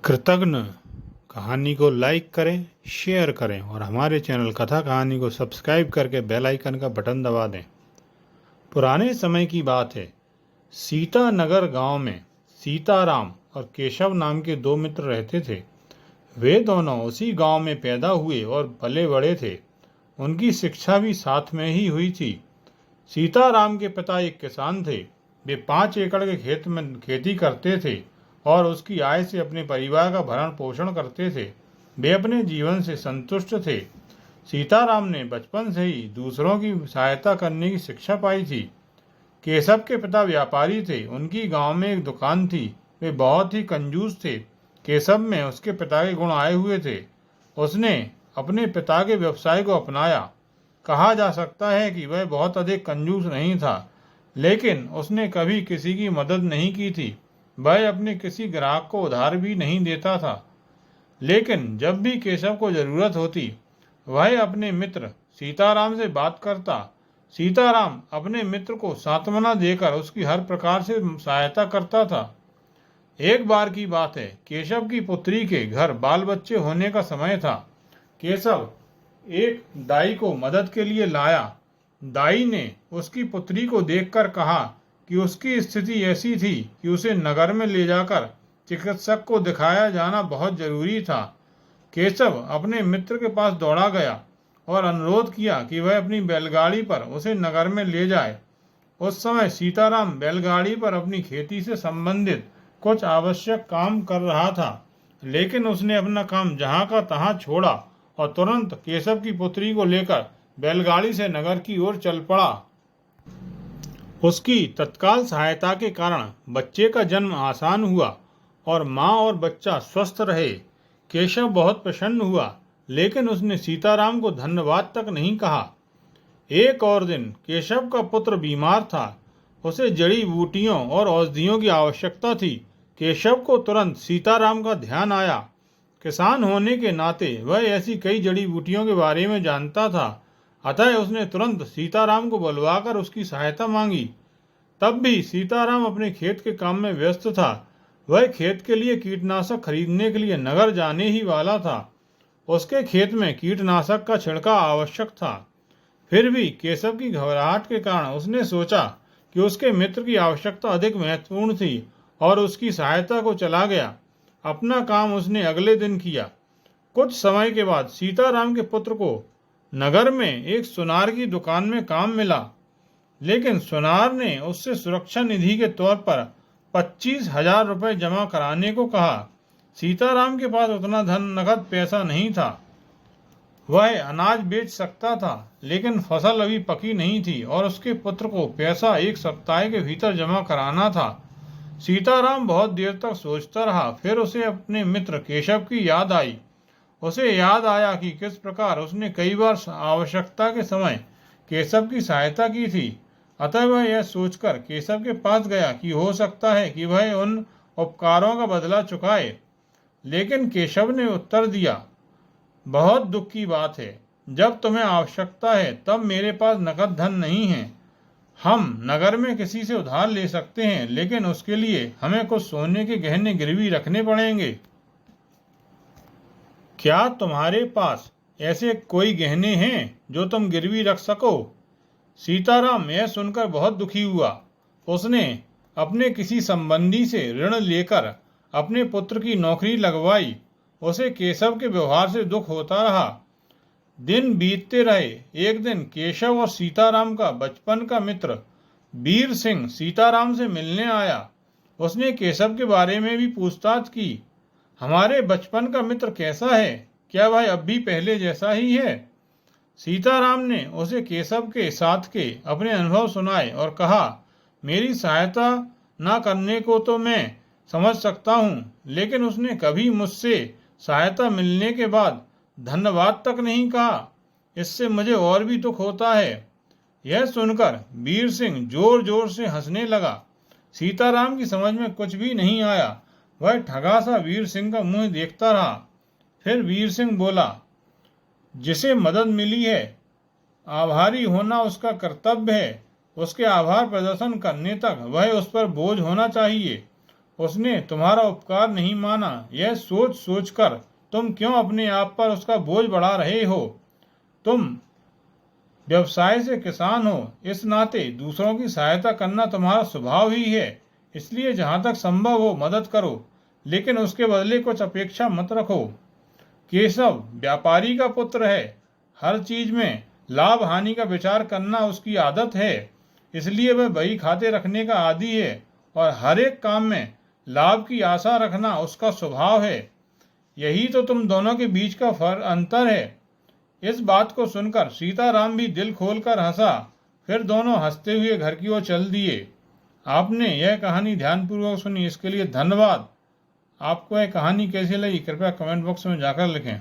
कृतज्ञ कहानी को लाइक करें, शेयर करें और हमारे चैनल कथा कहानी को सब्सक्राइब करके बेल आइकन का बटन दबा दें। पुराने समय की बात है। सीतानगर गांव में सीताराम और केशव नाम के दो मित्र रहते थे। वे दोनों उसी गांव में पैदा हुए और पले बड़े थे। उनकी शिक्षा भी साथ में ही हुई थी। सीताराम के पिता एक किसान थे। वे 5 एकड़ के खेत में खेती करते थे और उसकी आय से अपने परिवार का भरण पोषण करते थे। वे अपने जीवन से संतुष्ट थे। सीताराम ने बचपन से ही दूसरों की सहायता करने की शिक्षा पाई थी। केशव के पिता व्यापारी थे। उनकी गांव में एक दुकान थी। वे बहुत ही कंजूस थे। केशव में उसके पिता के गुण आए हुए थे। उसने अपने पिता के व्यवसाय को अपनाया। कहा जा सकता है कि वह बहुत अधिक कंजूस नहीं था, लेकिन उसने कभी किसी की मदद नहीं की थी। वह अपने किसी ग्राहक को उधार भी नहीं देता था, लेकिन जब भी केशव को जरूरत होती वह अपने मित्र सीताराम से बात करता। सीताराम अपने मित्र को सांत्वना देकर उसकी हर प्रकार से सहायता करता था। एक बार की बात है, केशव की पुत्री के घर बाल बच्चे होने का समय था। केशव एक दाई को मदद के लिए लाया। दाई ने उसकी पुत्री को देखकर कहा कि उसकी स्थिति ऐसी थी कि उसे नगर में ले जाकर चिकित्सक को दिखाया जाना बहुत जरूरी था। केशव अपने मित्र के पास दौड़ा गया और अनुरोध किया कि वह अपनी बैलगाड़ी पर उसे नगर में ले जाए। उस समय सीताराम बैलगाड़ी पर अपनी खेती से संबंधित कुछ आवश्यक काम कर रहा था, लेकिन उसने अपना काम जहां का तहां छोड़ा और तुरंत केशव की पुत्री को लेकर बैलगाड़ी से नगर की ओर चल पड़ा। उसकी तत्काल सहायता के कारण बच्चे का जन्म आसान हुआ और माँ और बच्चा स्वस्थ रहे। केशव बहुत प्रसन्न हुआ, लेकिन उसने सीताराम को धन्यवाद तक नहीं कहा। एक और दिन केशव का पुत्र बीमार था। उसे जड़ी बूटियों और औषधियों की आवश्यकता थी। केशव को तुरंत सीताराम का ध्यान आया। किसान होने के नाते वह ऐसी कई जड़ी बूटियों के बारे में जानता था, अतः उसने तुरंत सीताराम को बुलवाकर उसकी सहायता मांगी। तब भी सीताराम अपने खेत के काम में व्यस्त था। वह खेत के लिए कीटनाशक खरीदने के लिए नगर जाने ही वाला था। उसके खेत में कीटनाशक का छिड़काव आवश्यक था। फिर भी केशव की घबराहट के कारण उसने सोचा कि उसके मित्र की आवश्यकता अधिक महत्वपूर्ण थी और उसकी सहायता को चला गया। अपना काम उसने अगले दिन किया। कुछ समय के बाद सीताराम के पुत्र को नगर में एक सुनार की दुकान में काम मिला, लेकिन सुनार ने उससे सुरक्षा निधि के तौर पर 25,000 रुपये जमा कराने को कहा। सीताराम के पास उतना नकद पैसा नहीं था। वह अनाज बेच सकता था, लेकिन फसल अभी पकी नहीं थी और उसके पुत्र को पैसा 1 सप्ताह के भीतर जमा कराना था। सीताराम बहुत देर तक सोचता रहा। फिर उसे अपने मित्र केशव की याद आई। उसे याद आया कि किस प्रकार उसने कई बार आवश्यकता के समय केशव की सहायता की थी। अतः वह यह सोचकर केशव के पास गया कि हो सकता है कि वह उन उपकारों का बदला चुकाए। लेकिन केशव ने उत्तर दिया, बहुत दुख की बात है, जब तुम्हें आवश्यकता है तब मेरे पास नकद धन नहीं है। हम नगर में किसी से उधार ले सकते हैं, लेकिन उसके लिए हमें कुछ सोने के गहने गिरवी रखने पड़ेंगे। क्या तुम्हारे पास ऐसे कोई गहने हैं जो तुम गिरवी रख सको? सीताराम यह सुनकर बहुत दुखी हुआ। उसने अपने किसी संबंधी से ऋण लेकर अपने पुत्र की नौकरी लगवाई। उसे केशव के व्यवहार से दुख होता रहा। दिन बीतते रहे। एक दिन केशव और सीताराम का बचपन का मित्र वीर सिंह सीताराम से मिलने आया। उसने केशव के बारे में भी पूछताछ की। हमारे बचपन का मित्र कैसा है? क्या वह अब भी पहले जैसा ही है? सीताराम ने उसे केशव के साथ के अपने अनुभव सुनाए और कहा, मेरी सहायता न करने को तो मैं समझ सकता हूँ, लेकिन उसने कभी मुझसे सहायता मिलने के बाद धन्यवाद तक नहीं कहा। इससे मुझे और भी दुख होता है। यह सुनकर वीर सिंह जोर जोर से हंसने लगा। सीताराम की समझ में कुछ भी नहीं आया। वह ठगा सा वीर सिंह का मुंह देखता रहा। फिर वीर सिंह बोला, जिसे मदद मिली है आभारी होना उसका कर्तव्य है। उसके आभार प्रदर्शन करने तक वह उस पर बोझ होना चाहिए। उसने तुम्हारा उपकार नहीं माना, यह सोच सोचकर तुम क्यों अपने आप पर उसका बोझ बढ़ा रहे हो। तुम व्यवसाय से किसान हो, इस नाते दूसरों की सहायता करना तुम्हारा स्वभाव ही है। इसलिए जहां तक संभव हो मदद करो, लेकिन उसके बदले कुछ अपेक्षा मत रखो। केशव व्यापारी का पुत्र है, हर चीज में लाभ हानि का विचार करना उसकी आदत है, इसलिए वह बही खाते रखने का आदी है और हर एक काम में लाभ की आशा रखना उसका स्वभाव है। यही तो तुम दोनों के बीच का अंतर है। इस बात को सुनकर सीताराम भी दिल खोलकर हंसा। फिर दोनों हंसते हुए घर की ओर चल दिए। आपने यह कहानी ध्यानपूर्वक सुनी, इसके लिए धन्यवाद। आपको यह कहानी कैसी लगी कृपया कमेंट बॉक्स में जाकर लिखें।